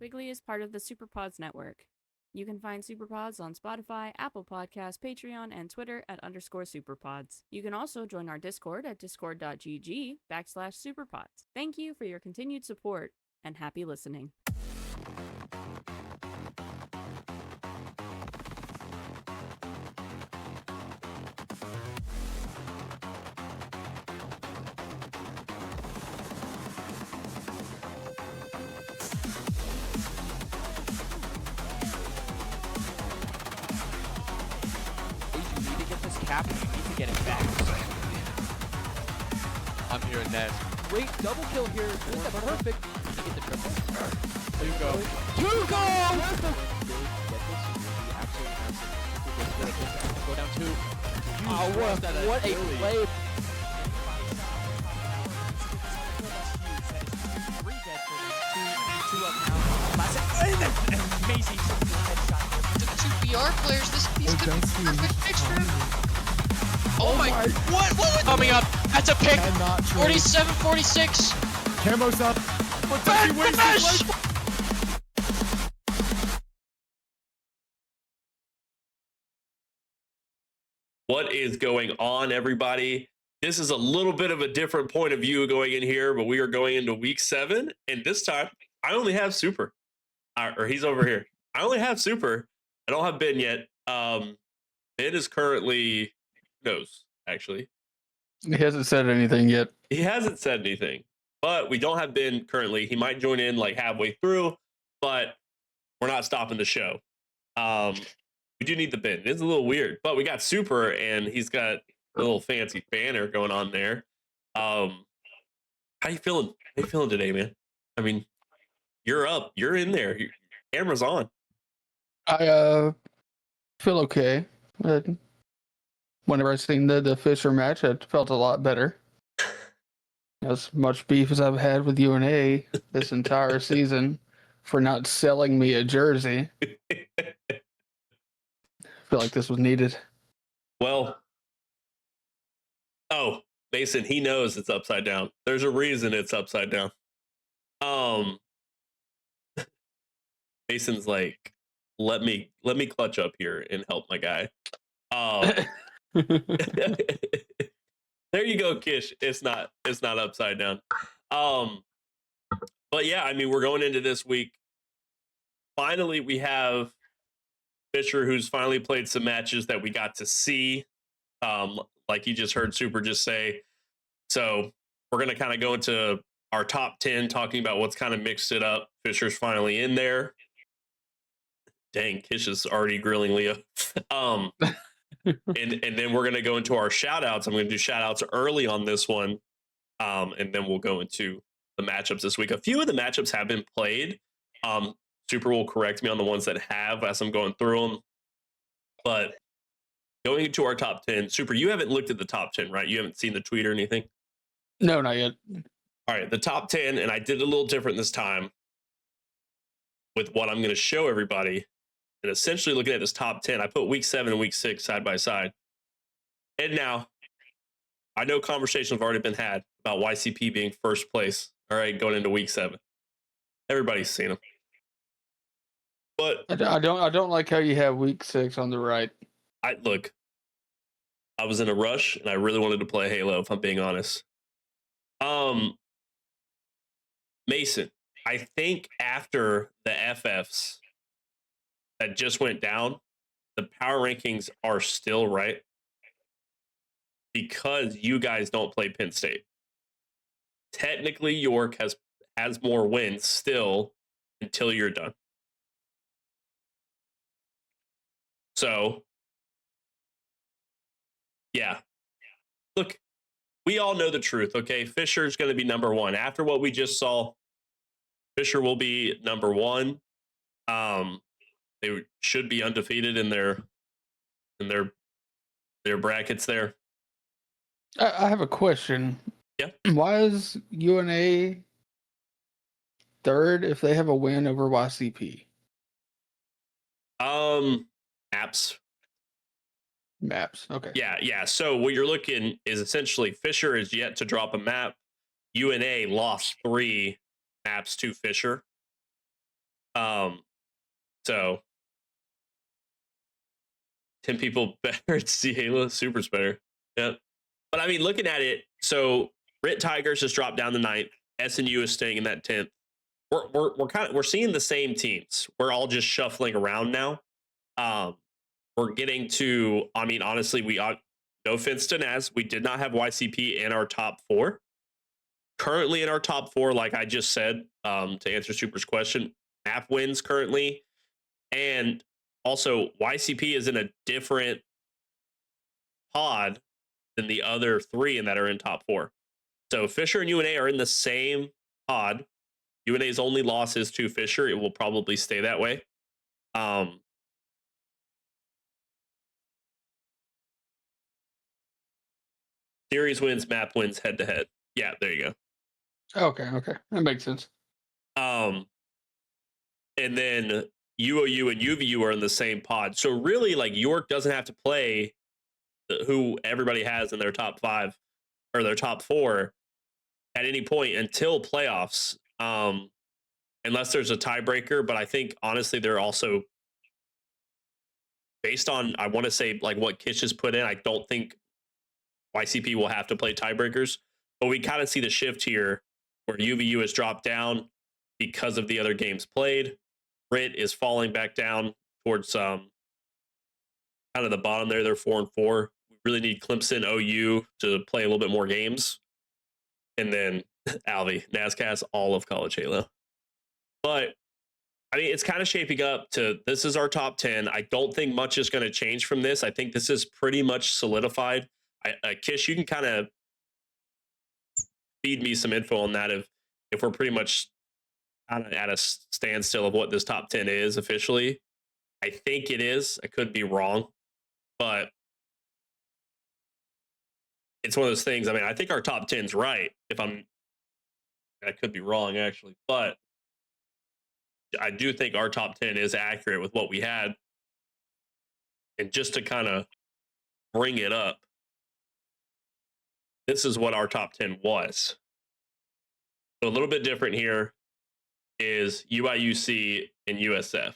Quigley is part of the SuperPods network. You can find SuperPods on Spotify, Apple Podcasts, Patreon, and Twitter at _SuperPods. You can also join our Discord at discord.gg/SuperPods. Thank you for your continued support, and happy listening. Cap, you need to get it back. I'm hearing that. Great double kill here. This is perfect. Get the triple. There you go. Two goals! Go down two. Oh, what a play. Amazing headshot. To the two BR players, this piece could be perfect picture. Oh my, what was coming up? That's a pick. 47-46. Camo's up. Finish! What is going on, everybody? This is a little bit of a different point of view going in here, but we are going into week 7, and this time I only have Super. Or he's over here. I only have Super. I don't have Ben yet. Ben is currently knows, actually. He hasn't said anything yet. He hasn't said anything, but we don't have Ben currently. He might join in like halfway through, but we're not stopping the show. We do need the Ben. It's a little weird, but we got Super, and he's got a little fancy banner going on there. How you feeling? How you feeling today, man? I mean, you're up. You're in there. Your camera's on. I feel okay. Whenever I seen the Fisher match, I felt a lot better. As much beef as I've had with UNA this entire season for not selling me a jersey. I feel like this was needed. Well, Mason, he knows it's upside down. There's a reason it's upside down. Mason's like, let me clutch up here and help my guy. There you go, Kish. It's not upside down. But yeah, I mean, we're going into this week. Finally, we have Fisher, who's finally played some matches that we got to see. Like you just heard Super just say. So we're going to kind of go into our top 10, talking about what's kind of mixed it up. Fisher's finally in there. Dang, Kish is already grilling Leo. And then we're going to go into our shout outs. I'm going to do shout outs early on this one. And then we'll go into the matchups this week. A few of the matchups have been played. Super will correct me on the ones that have as I'm going through them. But going into our top 10, Super, you haven't looked at the top 10, right? You haven't seen the tweet or anything? No, not yet. All right, the top 10, and I did a little different this time with what I'm going to show everybody. And essentially looking at this top 10, I put week 7 and week 6 side by side. And now, I know conversations have already been had about YCP being first place, all right, going into week 7. Everybody's seen them. But I don't like how you have week 6 on the right. I was in a rush and I really wanted to play Halo, if I'm being honest. Mason, I think after the FFs that just went down, the power rankings are still right because you guys don't play Penn State. Technically, York has more wins still until you're done. So, yeah. Look, we all know the truth, okay? Fisher's going to be number 1. After what we just saw, Fisher will be number 1. They should be undefeated in their brackets there. I have a question. Yeah. Why is UNA third if they have a win over YCP? Maps. Okay. Yeah. So what you're looking is essentially Fisher is yet to drop a map. UNA lost 3 maps to Fisher. So 10 people better to see Halo Super's better. Yep. But I mean, looking at it, so Rit Tigers just dropped down to 9th. SNU is staying in that 10th. We're seeing the same teams. We're all just shuffling around now. We're getting to, I mean, honestly, no offense to Naz, we did not have YCP in our top 4. Currently in our top 4, like I just said, to answer Super's question, map wins currently. And also, YCP is in a different pod than the other 3 and that are in top 4. So Fisher and UNA are in the same pod. UNA's only loss is to Fisher. It will probably stay that way. Series wins, map wins, head to head. Yeah, there you go. Okay, that makes sense. And then UOU and UVU are in the same pod. So really, like, York doesn't have to play who everybody has in their top 5 or their top 4 at any point until playoffs, unless there's a tiebreaker. But I think, honestly, they're also based on, I want to say, like what Kish has put in, I don't think YCP will have to play tiebreakers. But we kind of see the shift here where UVU has dropped down because of the other games played. Rit is falling back down towards kind of the bottom there. They're 4-4. We really need Clemson, OU to play a little bit more games. And then Alvi, NASCAS, all of College Halo. But I mean, it's kind of shaping up to, this is our top 10. I don't think much is going to change from this. I think this is pretty much solidified. Kish, you can kind of feed me some info on that if we're pretty much kind of at a standstill of what this top 10 is officially. I think it is. I could be wrong, but it's one of those things. I mean, I think our top 10's right. I could be wrong actually, but I do think our top 10 is accurate with what we had. And just to kind of bring it up, this is what our top 10 was. So a little bit different here is UIUC and USF.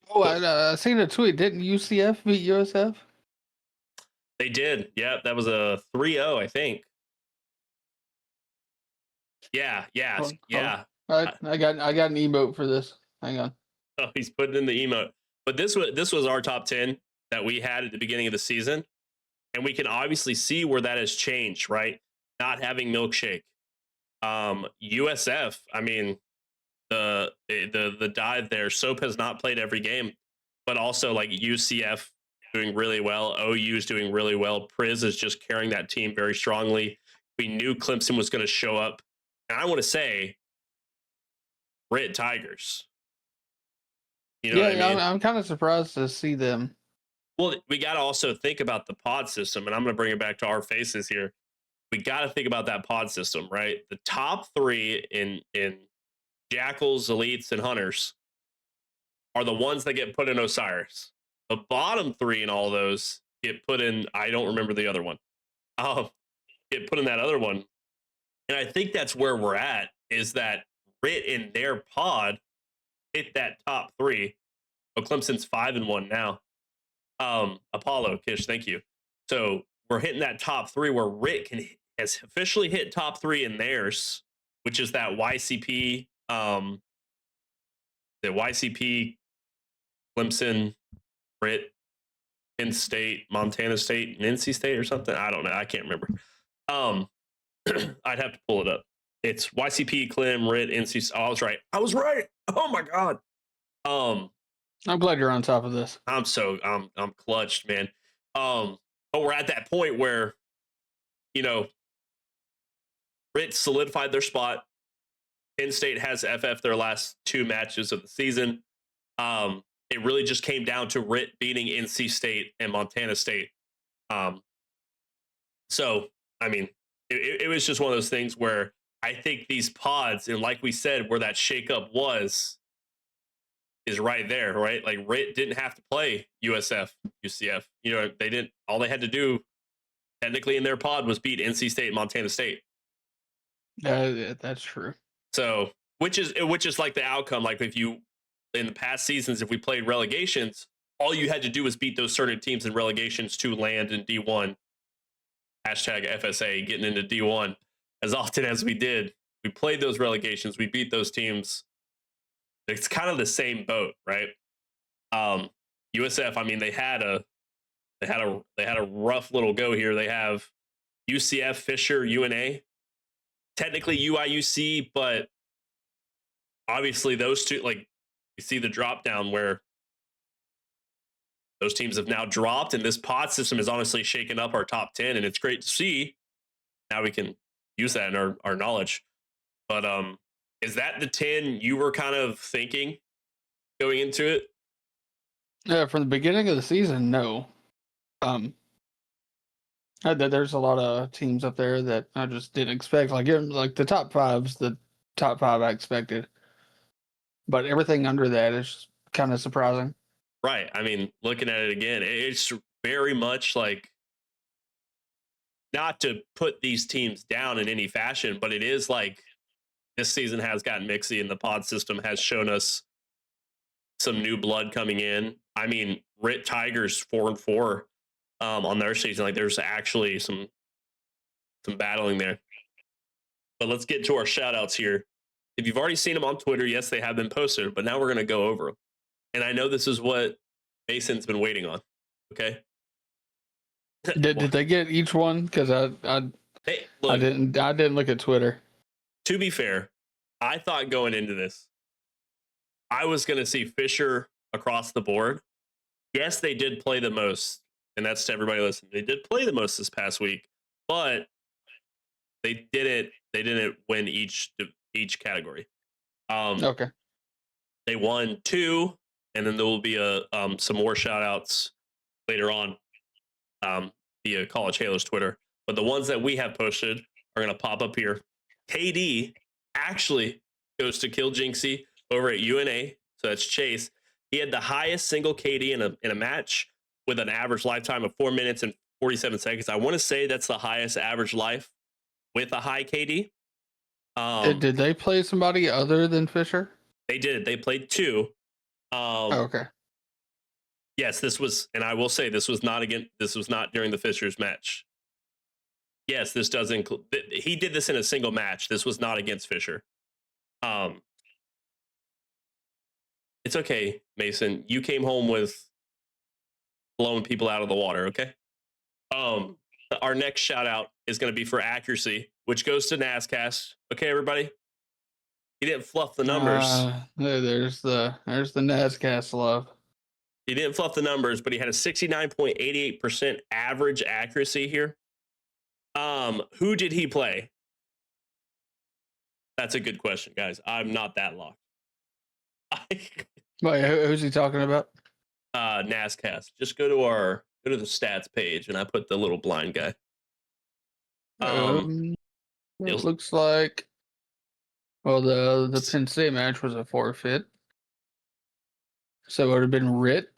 Oh, I seen a tweet. Didn't UCF beat USF? They did. Yep, that was a 3-0, I think. Yeah. I got an emote for this. Hang on. Oh, he's putting in the emote. But this was our top 10 that we had at the beginning of the season. And we can obviously see where that has changed, right? Not having Milkshake. USF, I mean, the dive there. Soap has not played every game, but also like UCF doing really well. OU is doing really well. Priz is just carrying that team very strongly. We knew Clemson was going to show up. And I want to say, Rit Tigers. You know what I mean? I'm kind of surprised to see them. Well, we got to also think about the pod system, and I'm going to bring it back to our faces here. We got to think about that pod system, right? The top 3 in Jackals, Elites, and Hunters are the ones that get put in Osiris. The bottom 3 in all those get put in, I don't remember the other one. Get put in that other one. And I think that's where we're at, is that Rit in their pod hit that top 3. Oh, Clemson's 5-1 now. Apollo, Kish, thank you. So we're hitting that top 3 where Rit has officially hit top 3 in theirs, which is that YCP, Clemson, Rit, Penn State, Montana State, and NC State or something. I don't know. I can't remember. I'd have to pull it up. It's YCP, Clem, Rit, NC. Oh, I was right. Oh my God. I'm glad you're on top of this. I'm clutched, man. But we're at that point where, you know, Rit solidified their spot. Penn State has FF their last 2 matches of the season. It really just came down to Rit beating NC State and Montana State. So, I mean, it was just one of those things where I think these pods, and like we said, where that shakeup is right there, right? Like Rit didn't have to play USF, UCF. You know, they didn't. All they had to do, technically, in their pod was beat NC State and Montana State. That's true. So, which is like the outcome. Like if you in the past seasons, if we played relegations, all you had to do was beat those certain teams in relegations to land in D1. Hashtag FSA getting into D1 as often as we did. We played those relegations. We beat those teams. It's kind of the same boat, right? USF. I mean, they had a rough little go here. They have UCF, Fisher, UNA, technically UIUC, but obviously those two, like you see the drop down where those teams have now dropped, and this pod system has honestly shaken up our top 10, and it's great to see. Now we can use that in our knowledge. But is that the 10 you were kind of thinking going into it? Yeah, from the beginning of the season, no. There's a lot of teams up there that I just didn't expect. Like the top five's the top five I expected, but everything under that is kind of surprising. Right. I mean, looking at it again, it's very much like, not to put these teams down in any fashion, but it is like this season has gotten mixy, and the pod system has shown us some new blood coming in. I mean, Rit Tigers 4-4 on their season. Like there's actually some battling there. But let's get to our shout outs here. If you've already seen them on Twitter, yes, they have been posted, but now we're going to go over them. And I know this is what Mason's been waiting on. Okay. Did they get each one? Because I didn't look at Twitter. To be fair, I thought going into this, I was going to see Fisher across the board. Yes, they did play the most, and that's to everybody listening. They did play the most this past week, but they didn't win each category. Okay. They won 2, and then there will be some more shout outs later on via College Halos Twitter. But the ones that we have posted are going to pop up here. KD actually goes to Kill Jinxie over at UNA. So that's Chase. He had the highest single KD in a match with an average lifetime of 4 minutes and 47 seconds. I want to say that's the highest average life with a high KD. Did they play somebody other than Fisher? They did. They played 2. Okay. Yes, this was, and I will say this was not during the Fishers match. Yes, this does include. He did this in a single match. This was not against Fisher. It's okay, Mason. You came home with blowing people out of the water. Okay. Our next shout out is going to be for accuracy, which goes to NASCast. Okay, everybody. He didn't fluff the numbers. There's the NASCast love. He didn't fluff the numbers, but he had a 69.88% average accuracy here. Who did he play? That's a good question, guys. I'm not that locked. Wait, who's he talking about? NASCast. Just go to the stats page, and I put the little blind guy. It looks like, well, the Penn State match was a forfeit, so it would have been Rit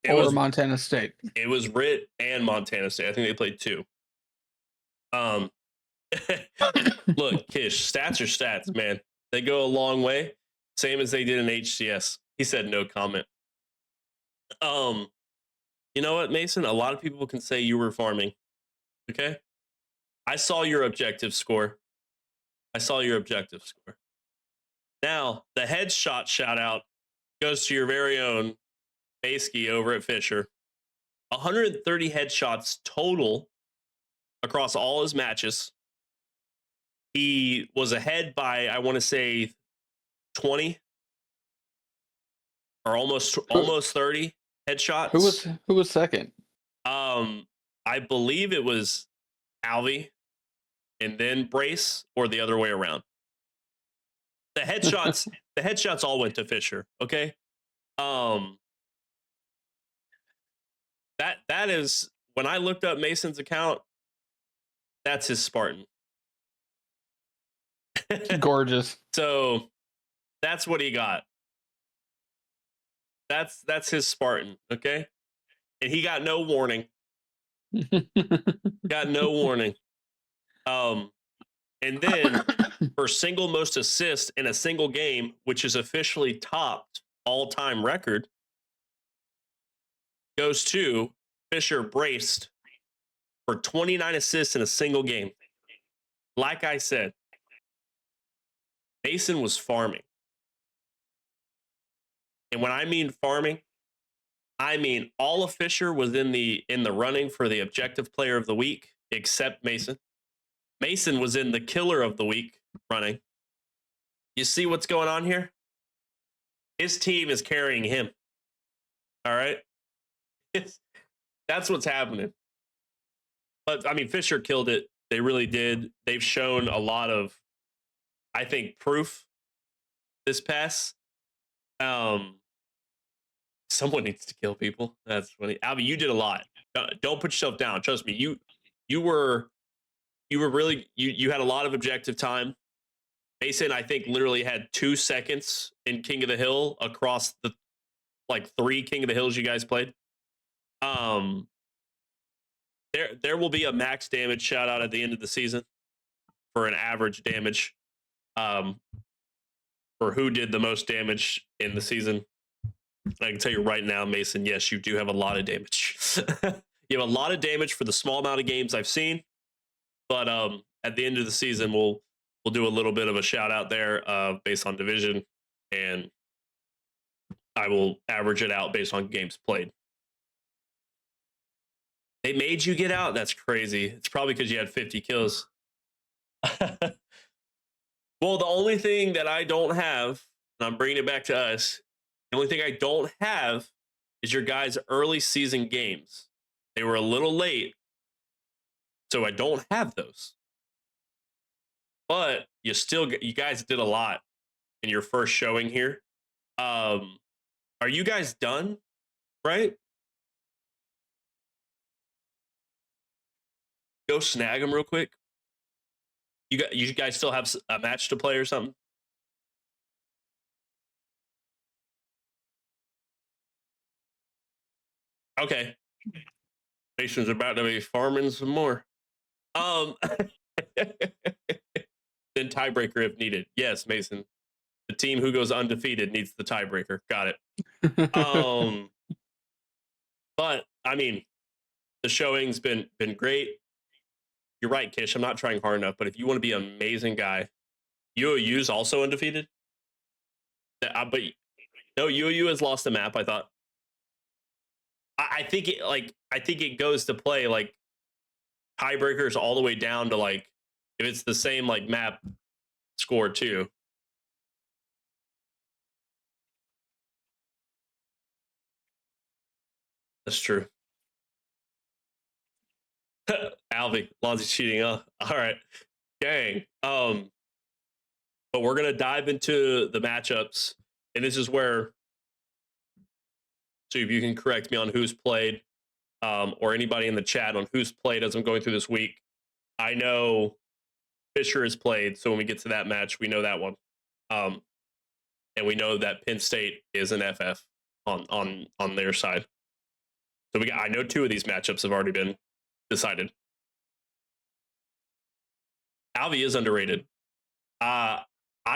or Montana State. It was Rit and Montana State. I think they played 2. Look, Kish, stats are stats, man. They go a long way. Same as they did in HCS. He said no comment. You know what, Mason? A lot of people can say you were farming. Okay? I saw your objective score. Now, the headshot shout out goes to your very own Baski over at Fisher. 130 headshots total across all his matches. He was ahead by, I want to say, 20 or almost 30 headshots. Who was second? I believe it was Alvy and then Brace, or the other way around. The headshots all went to Fisher. Okay. That is, when I looked up Mason's account, that's his Spartan. Gorgeous. So that's what he got. That's his Spartan, okay? And he got no warning. Got no warning. And then for single most assists in a single game, which is officially topped all-time record, goes to Fisher Braced for 29 assists in a single game. Like I said, Mason was farming. And when I mean farming, I mean all of Fisher was in the running for the objective player of the week, except Mason. Mason was in the killer of the week running. You see what's going on here? His team is carrying him. All right? That's what's happening. But, I mean, Fisher killed it. They really did. They've shown a lot of, I think, proof this pass. Someone needs to kill people. That's funny. Albie, you did a lot. Don't put yourself down. Trust me. You were really, you had a lot of objective time. Mason, I think, literally had 2 seconds in King of the Hill across the 3 King of the Hills you guys played. There will be a max damage shout out at the end of the season for an average damage. For who did the most damage in the season. I can tell you right now, Mason, yes, you do have a lot of damage. You have a lot of damage for the small amount of games I've seen. But at the end of the season, we'll do a little bit of a shout out there based on division, and I will average it out based on games played. They made you get out? That's crazy. It's probably because you had 50 kills. Well, the only thing that I don't have, and I'm bringing it back to us, the only thing I don't have is your guys' early season games. They were a little late, so I don't have those. But you guys did a lot in your first showing here. Are you guys done? Right? Go snag them real quick. You guys still have a match to play or something? Okay. Mason's about to be farming some more. Then tiebreaker if needed. Yes, Mason. The team who goes undefeated needs the tiebreaker. Got it. But I mean, the showing's been great. You're right, Kish. I'm not trying hard enough, but if you want to be an amazing guy, UOU's also undefeated. But no, UOU has lost a map. I thought. I think it goes to play like tiebreakers all the way down to like if it's the same like map score too. That's true. Alvy, Lonzy's cheating. All right, gang. But we're gonna dive into the matchups, and this is where. So if you can correct me on who's played, or anybody in the chat on who's played as I'm going through this week. I know Fisher has played, so when we get to that match, we know that one, and we know that Penn State is an FF on their side. So I know 2 of these matchups have already been decided. Alvy is underrated. I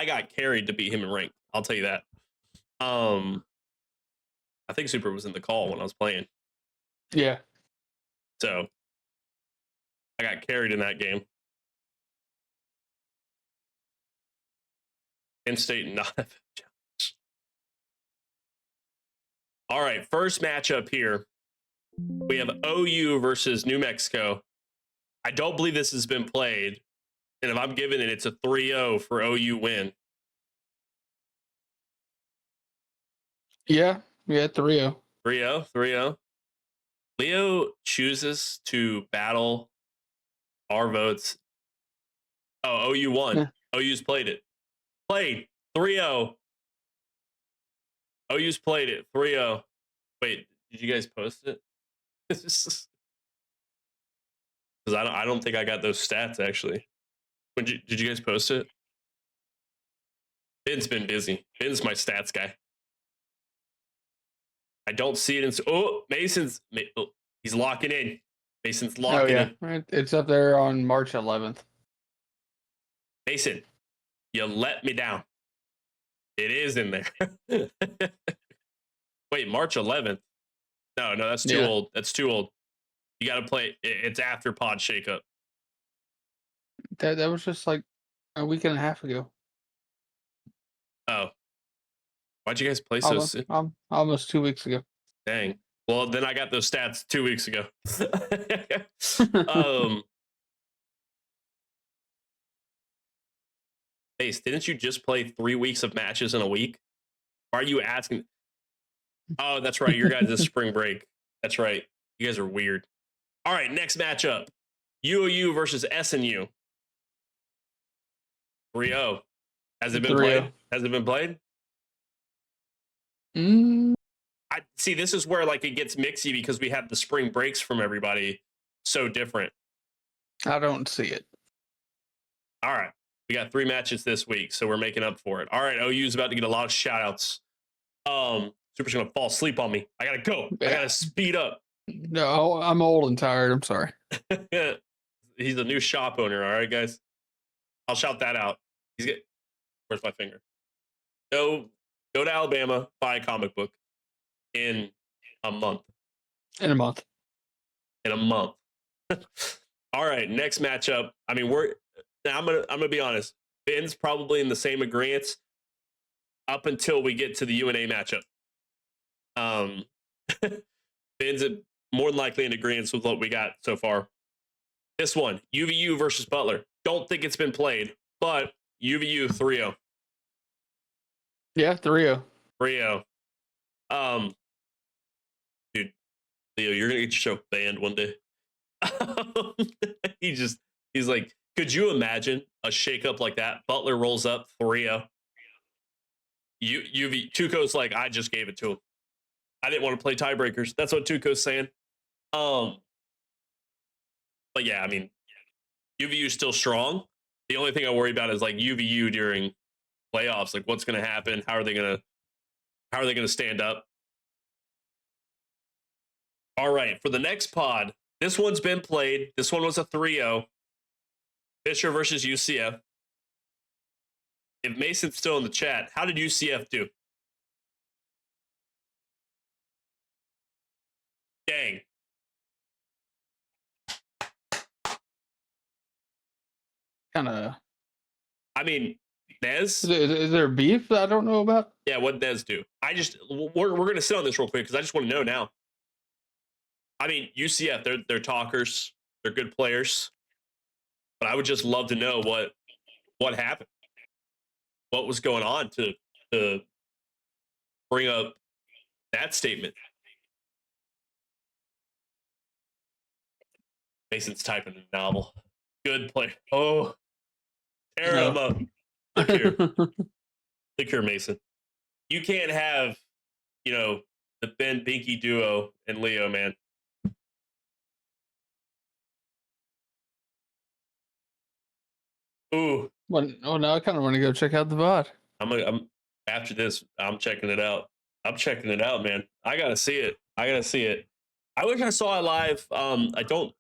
got carried to beat him in rank. I'll tell you that. I think Super was in the call when I was playing. Yeah. So I got carried in that game. Penn State not FF challenge. All right, first matchup here. We have OU versus New Mexico. I don't believe this has been played. And if I'm giving it, it's a 3-0 for OU win. Yeah, 3-0. 3-0. Leo chooses to battle our votes. Oh, OU won. Yeah. OU's played it. Played 3-0. OU's played it 3-0. Wait, did you guys post it? Because I don't think I got those stats actually. Did you guys post it? Ben's been busy. Ben's my stats guy. I don't see it in. Mason's. He's locking in. Mason's locking in. Right. It's up there on March 11th. Mason, You let me down. It is in there. Wait, March 11th? No, that's too old. That's too old. You got to play. It's after Pod Shakeup. That was just like a week and a half ago. Oh. Why'd you guys play so soon? Almost 2 weeks ago. Dang. Well, then I got those stats 2 weeks ago. Ace, didn't you just play 3 weeks of matches in a week? Why are you asking? Oh, that's right. Your guys' spring break. That's right. You guys are weird. All right, next matchup. UOU versus SNU. 3-0. Has it been 3-0. played? Has it been played? I see. This is where like it gets mixy because we have the spring breaks from everybody so different. I don't see it. All right, we got 3 matches this week, so we're making up for it. All right, OU's about to get a lot of shout outs. Super's gonna fall asleep on me. I gotta go. I gotta speed up. No, I'm old and tired. I'm sorry. He's a new shop owner. All right, guys. I'll shout that out. Where's my finger? Go to Alabama, buy a comic book in a month. In a month. All right, next matchup. I mean, I'm gonna be honest. Ben's probably in the same agreement up until we get to the UNA matchup. Ben's more than likely in agreement with what we got so far. This one, UVU versus Butler. Don't think it's been played, but UVU 3-0. Yeah, 3-0. 3-0. Dude, Leo, you're gonna get your show banned one day. He's like, could you imagine a shakeup like that? Butler rolls up 3-0. Tuco's like, I just gave it to him. I didn't want to play tiebreakers. That's what Tuco's saying. But yeah, I mean, UVU's still strong. The only thing I worry about is like UVU during playoffs. Like, what's going to happen? How are they going to stand up? All right, for the next pod, this one's been played. This one was a 3-0. Fisher versus UCF. If Mason's still in the chat, how did UCF do? Dang. Kind of. I mean, Nez. Is there beef that I don't know about? Yeah, what did Nez do? We're going to sit on this real quick because I just want to know now. I mean, UCF, they're talkers. They're good players. But I would just love to know what happened. What was going on to bring up that statement? Mason's typing a novel. Good player. Oh, tear him up. Look here. Look here, Mason. You can't have, the Ben Binky duo and Leo, man. Ooh. Now I kind of want to go check out the VOD. I'm after this. I'm checking it out. I'm checking it out, man. I gotta see it. I wish I saw it live. I don't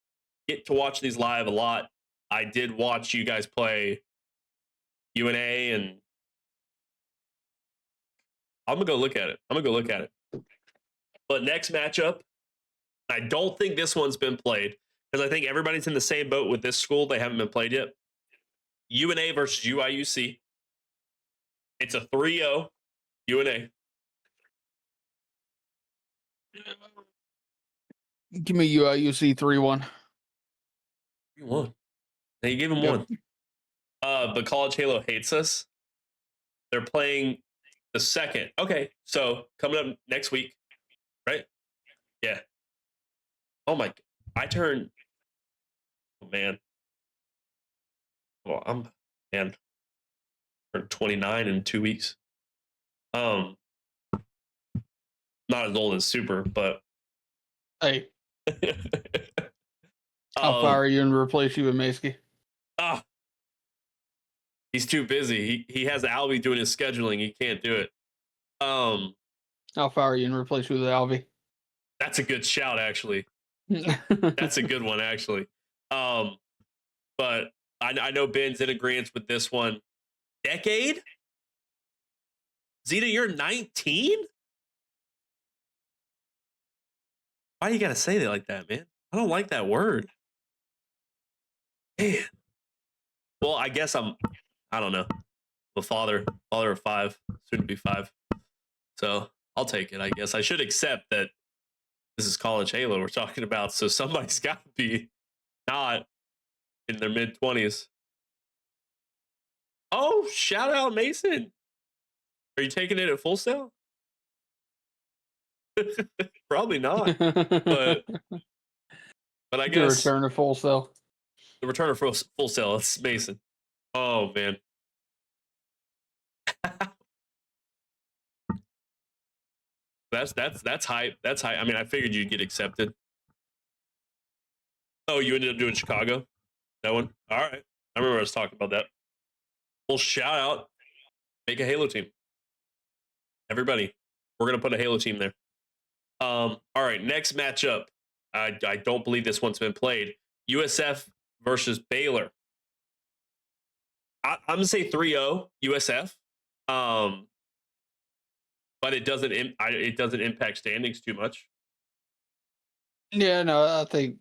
get to watch these live a lot. I did watch you guys play UNA, and I'm gonna go look at it. But next matchup, I don't think this one's been played because I think everybody's in the same boat with this school. They haven't been played yet. UNA versus UIUC. It's a 3-0 UNA. Give me UIUC 3-1. 3-1. Now you gave him one. But College Halo hates us. They're playing the second. Okay, so coming up next week, right? Yeah. Oh my! I turned. Oh man. Well, I'm turned 29 in 2 weeks. Not as old as Super, but hey, I'll fire you and replace you with Maskey. He's too busy. He has Albie doing his scheduling. He can't do it. I'll fire you and replace you with Albie. That's a good shout, actually. That's a good one, actually. But I know Ben's in agreement with this one. decade? Zeta, you're 19? Why do you gotta say that like that, man? I don't like that word. Man. Well, I guess I don't know. The father of 5, soon to be 5. So I'll take it, I guess. I should accept that this is college Halo we're talking about, so somebody's got to be not in their mid-20s. Oh, shout out Mason. Are you taking it at full sale? Probably not. But I The guess return of full sale. the return of full sale. It's Mason. Oh man. That's hype. That's hype. I mean, I figured you'd get accepted. Oh, you ended up doing Chicago? That one? All right. I remember us talking about that. Well, shout out. Make a Halo team. Everybody. We're gonna put a Halo team there. All right, next matchup. I don't believe this one's been played. USF versus Baylor. I'm gonna say 3-0 USF. But it doesn't impact standings too much. Yeah, no, I think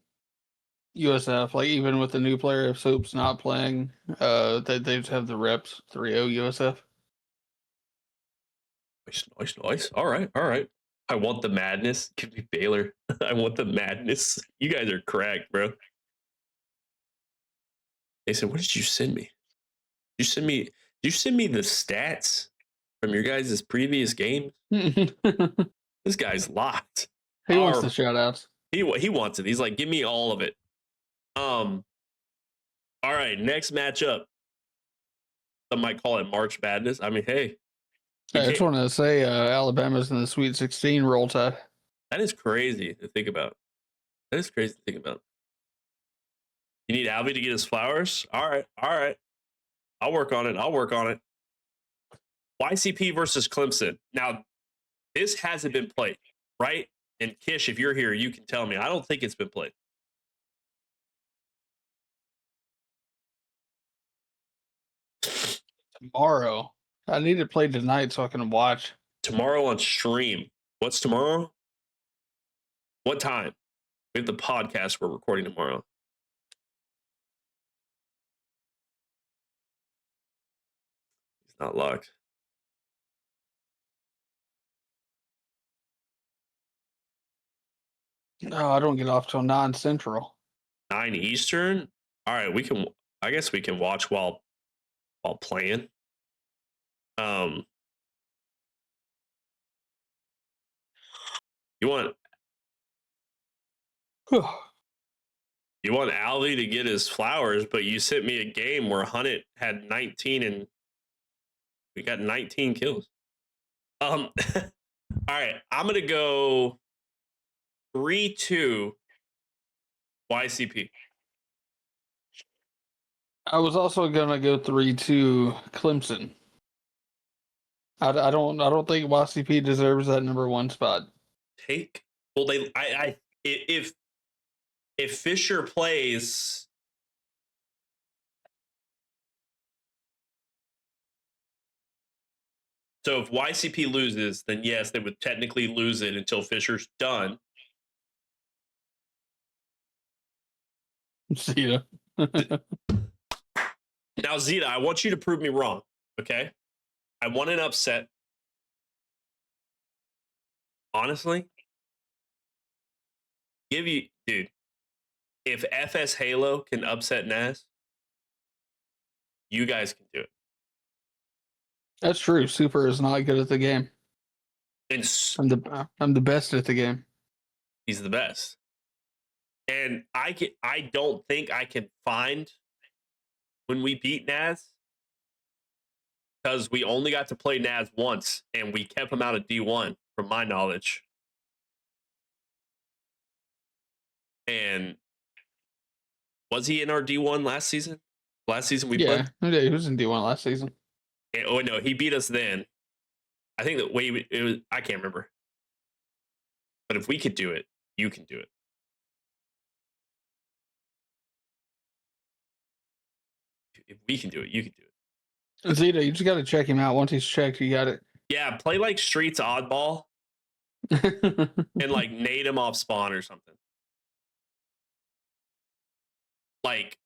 USF, like even with the new player, if Soap's not playing, they just have the reps. 3-0 USF. Nice. All right. I want the madness. Give me Baylor. I want the madness. You guys are cracked, bro. Mason, what did you send me? Did you send me the stats from your guys' previous games? This guy's locked. He wants the shout outs. He wants it. He's like, give me all of it. All right, next matchup. Some might call it March Madness. I mean, hey. I just want to say Alabama's in the Sweet 16 roll tide. That is crazy to think about. You need Alvy to get his flowers? All right. I'll work on it. YCP versus Clemson. Now, this hasn't been played, right? And Kish, if you're here, you can tell me. I don't think it's been played. Tomorrow. I need to play tonight so I can watch. Tomorrow on stream. What's tomorrow? What time? We have the podcast we're recording tomorrow. He's not locked. No, I don't get off till 9 Central. 9 Eastern? All right, I guess we can watch while playing. You want Alvy to get his flowers, but you sent me a game where Hunnit had 19 and we got 19 kills. All right, I'm gonna go 3-2 YCP. I was also gonna go 3-2 Clemson. I don't think YCP deserves that number 1 spot. If Fisher plays, so if YCP loses, then yes, they would technically lose it until Fisher's done. Zeta. Now, Zeta, I want you to prove me wrong, okay? I want an upset. Honestly, dude, if FS Halo can upset Naz, you guys can do it. That's true. Super is not good at the game. And I'm the best at the game. he's the best. And I don't think I can find when we beat Naz, because we only got to play Naz once and we kept him out of D1 from my knowledge. And was he in our D1 last season? Last season we played? Yeah, he was in D1 last season. And, oh no, he beat us then. I think that it was, I can't remember. But if we could do it, you can do it. If we can do it, you can do it. Zeta, you just got to check him out. Once he's checked, you got it. Yeah, play like Streets Oddball and like nade him off spawn or something. Like,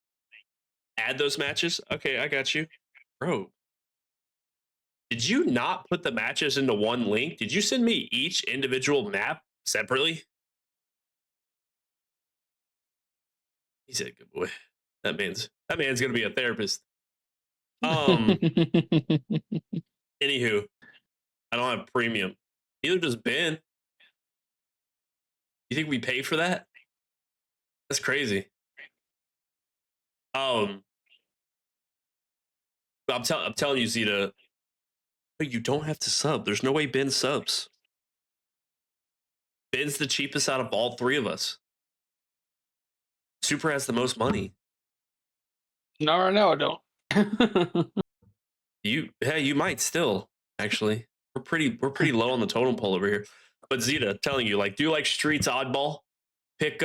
add those matches. Okay, I got you, bro. Did you not put the matches into one link? Did you send me each individual map separately? He said, "Good boy." That man's gonna be a therapist. Anywho, I don't have premium. Neither does Ben. You think we pay for that? That's crazy. I'm telling you, Zeta, you don't have to sub. There's no way Ben subs. Ben's the cheapest out of all three of us. Super has the most money. No, right now I don't. You might still, actually. We're pretty low on the totem pole over here. But Zeta, telling you, like, do like Streets Oddball. Pick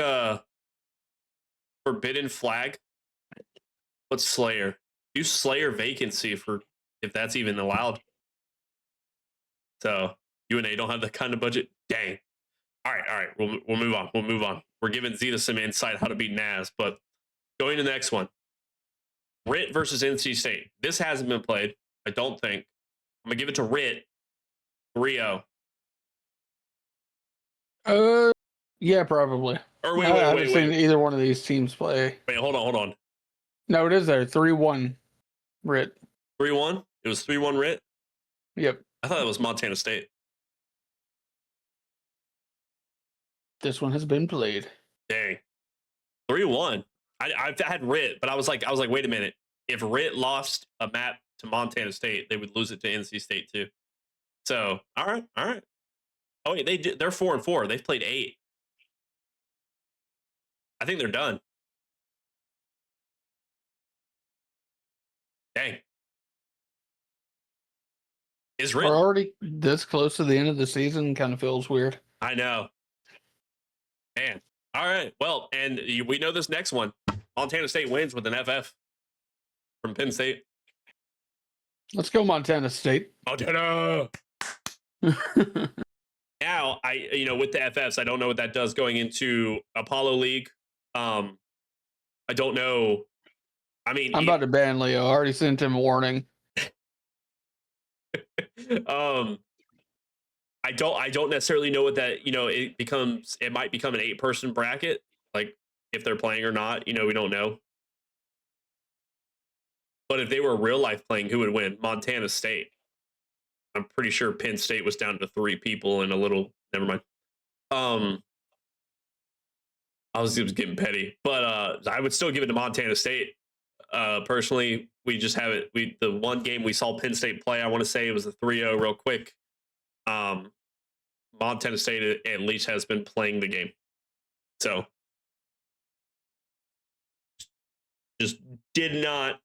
Forbidden Flag. What's Slayer? Use Slayer Vacancy if that's even allowed. So UNA don't have that kind of budget. Dang. All right. We'll move on. We're giving Zeta some insight how to beat Naz, but going to the next one. RIT versus NC State. This hasn't been played, I don't think. I'm gonna give it to RIT. 3-0. Yeah, probably. Or I haven't seen either one of these teams play. Wait, hold on. No, it is there. 3-1 RIT. 3-1? It was 3-1 RIT? Yep. I thought it was Montana State. This one has been played. Dang. 3-1. I had RIT, but I was like, wait a minute. If RIT lost a map to Montana State, they would lose it to NC State too. So, all right. Oh wait, they're 4-4. They've played 8. I think they're done. Dang. Is RIT We're already this close to the end of the season. Kind of feels weird. I know. Man. All right. Well, and we know this next one. Montana State wins with an FF from Penn State. Let's go Montana State. Montana. Now, with the FFs, I don't know what that does going into Apollo League. I don't know. I mean, I'm about to ban Leo. I already sent him a warning. I don't necessarily know what that, it might become an 8-person bracket, like if they're playing or not, we don't know. But if they were real life playing, who would win? Montana State. I'm pretty sure Penn State was down to 3 people and a little, never mind. I was getting petty, but I would still give it to Montana State. Personally, we just have it. The one game we saw Penn State play, I want to say it was a 3-0 real quick. Montana State at least has been playing the game. So just did not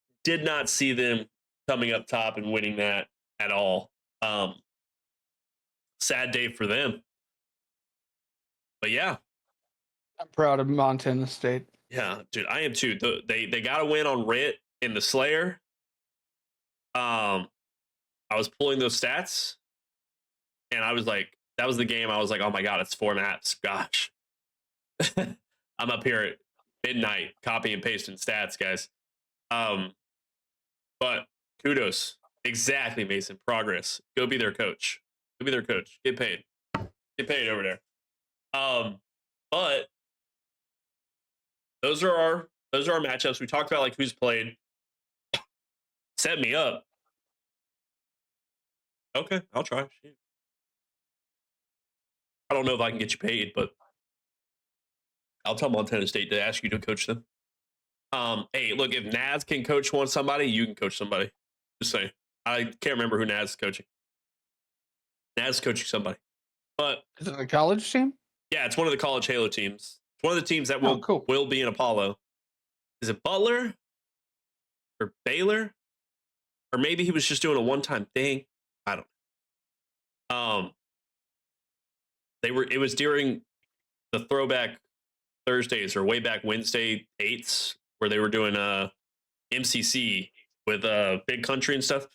see them coming up top and winning that at all. Sad day for them. But yeah. I'm proud of Montana State. Yeah, dude, I am too. They got to win on RIT in the Slayer. I was pulling those stats, and I was like, that was the game. I was like, oh my god, it's 4 maps. Gosh, I'm up here at midnight, copy and pasting stats, guys. But kudos, exactly, Mason. Progress. Go be their coach. Go be their coach. Get paid. Get paid over there. But those are our matchups. We talked about like who's played. Set me up. Okay, I'll try. Shoot. I don't know if I can get you paid, but I'll tell Montana State to ask you to coach them. Hey, look, if Naz can coach somebody, you can coach somebody. Just saying. I can't remember who Naz is coaching. Naz is coaching somebody. But is it a college team? Yeah, it's one of the college Halo teams. It's one of the teams that will be in Apollo. Is it Butler? Or Baylor? Or maybe he was just doing a one-time thing. I don't know. It was during the throwback Thursdays or way back Wednesday 8s where they were doing MCC with Big Country and stuff.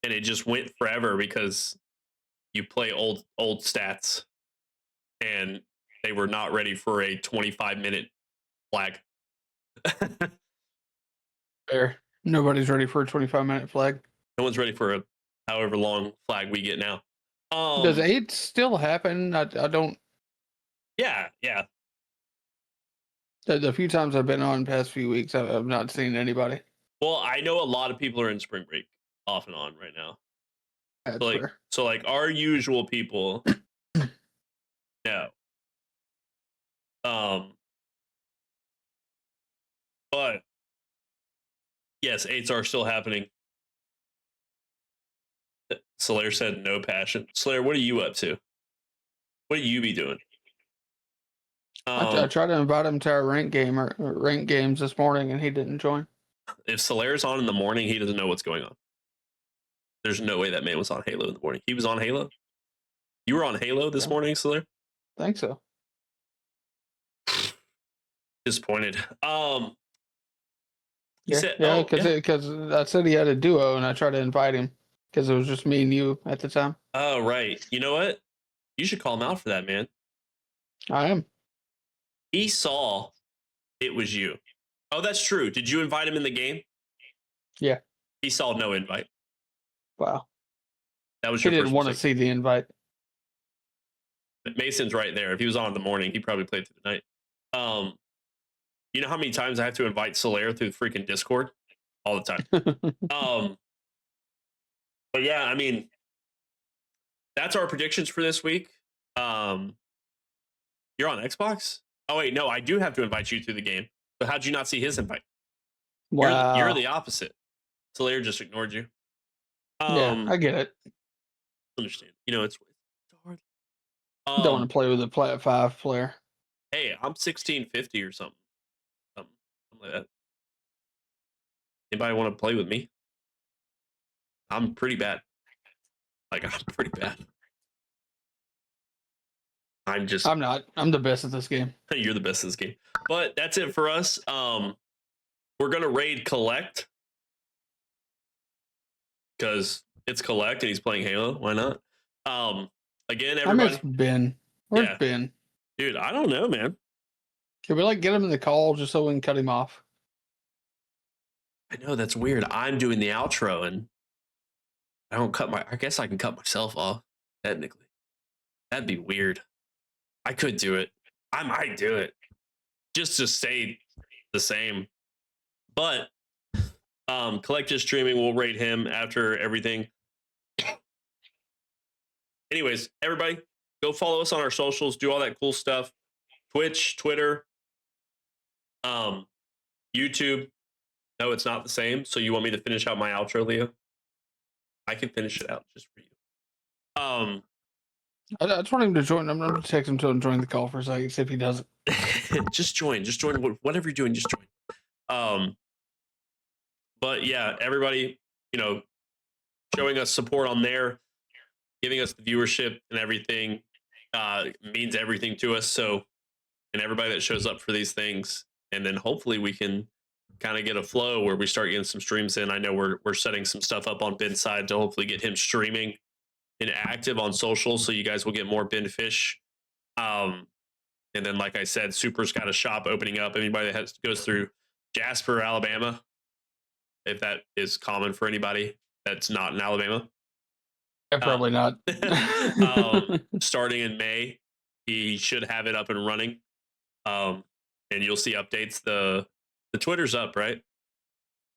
and it just went forever because you play old stats, and they were not ready for a 25-minute flag. Fair. Nobody's ready for a 25-minute flag. No one's ready for a however long flag we get now. Does 8 still happen? I don't. Yeah. The few times I've been on the past few weeks, I've not seen anybody. Well, I know a lot of people are in spring break off and on right now. That's fair. So like our usual people, no. But yes, 8s are still happening. Slayer said no passion. Slayer, what are you up to? What do you be doing? I tried to invite him to our rank games this morning, and he didn't join. If Slayer's on in the morning, he doesn't know what's going on. There's no way that man was on Halo in the morning. He was on Halo? You were on Halo this morning, Slayer? Think so. Disappointed. Because I said he had a duo, and I tried to invite him because it was just me and you at the time. Oh, right. You know what? You should call him out for that, man. I am. He saw it was you. Oh, that's true. Did you invite him in the game? Yeah. He saw no invite. Wow. That was He your didn't first want to mistake. see the invite. Mason's right there. If he was on in the morning, he probably played through the night. You know how many times I have to invite Solaire through the freaking Discord? All the time. But yeah, I mean, that's our predictions for this week. You're on Xbox? Oh wait, no, I do have to invite you through the game. But how'd you not see his invite? Wow. You're the opposite. Solaire just ignored you. Yeah, I get it. Understand. You know, it's hard. Don't want to play with a Plat 5 player. Hey, I'm 1650 or something. Something like that. Anybody want to play with me? I'm pretty bad. Like, I'm pretty bad. I'm not. I'm the best at this game. You're the best at this game. But that's it for us. We're going to raid Collect. Because it's Collect and he's playing Halo. Why not? Again, everybody. I miss Ben. Where's Ben? Dude, I don't know, man. Can we get him in the call just so we can cut him off? I know, that's weird. I'm doing the outro and I guess I can cut myself off, technically. That'd be weird. I could do it. I might do it. Just to stay the same. But Collect is streaming. We'll rate him after everything. Anyways, everybody, go follow us on our socials. Do all that cool stuff. Twitch, Twitter, YouTube. No, it's not the same. So you want me to finish out my outro, Leo? I can finish it out just for you. I just want him to join. I'm going to text him to join the call for a second, see if he does it. Just join. Whatever you're doing, just join. But yeah, everybody, showing us support on there, giving us the viewership and everything means everything to us. So, and everybody that shows up for these things, and then hopefully we can kind of get a flow where we start getting some streams in. I know we're setting some stuff up on Ben's side to hopefully get him streaming and active on social, so you guys will get more Ben Fish. And then, like I said, Super's got a shop opening up. Anybody that goes through Jasper, Alabama, if that is common for anybody that's not in Alabama. Yeah, probably not. Starting in May, he should have it up and running. And you'll see updates. The Twitter's up, right?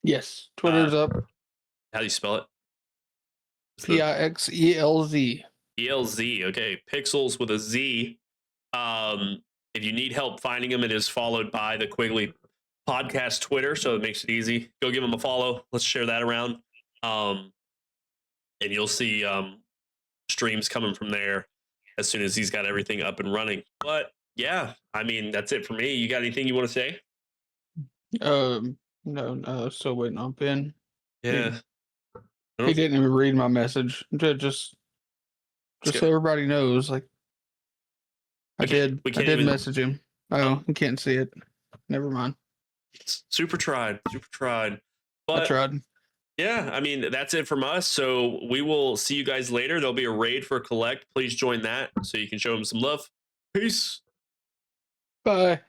Yes, Twitter's up. How do you spell it? Pixelz. ELZ. Okay, Pixels with a Z. If you need help finding him, it is followed by the Quigley Podcast Twitter, so it makes it easy. Go give him a follow. Let's share that around. And you'll see streams coming from there as soon as he's got everything up and running. But yeah, I mean, that's it for me. You got anything you want to say? No, still waiting on Ben. Yeah. He didn't even read my message. Just so everybody knows, I did message him. Oh, you can't see it. Never mind. Super tried. But I tried. Yeah, I mean, that's it from us. So we will see you guys later. There'll be a raid for Collect. Please join that so you can show him some love. Peace. Bye.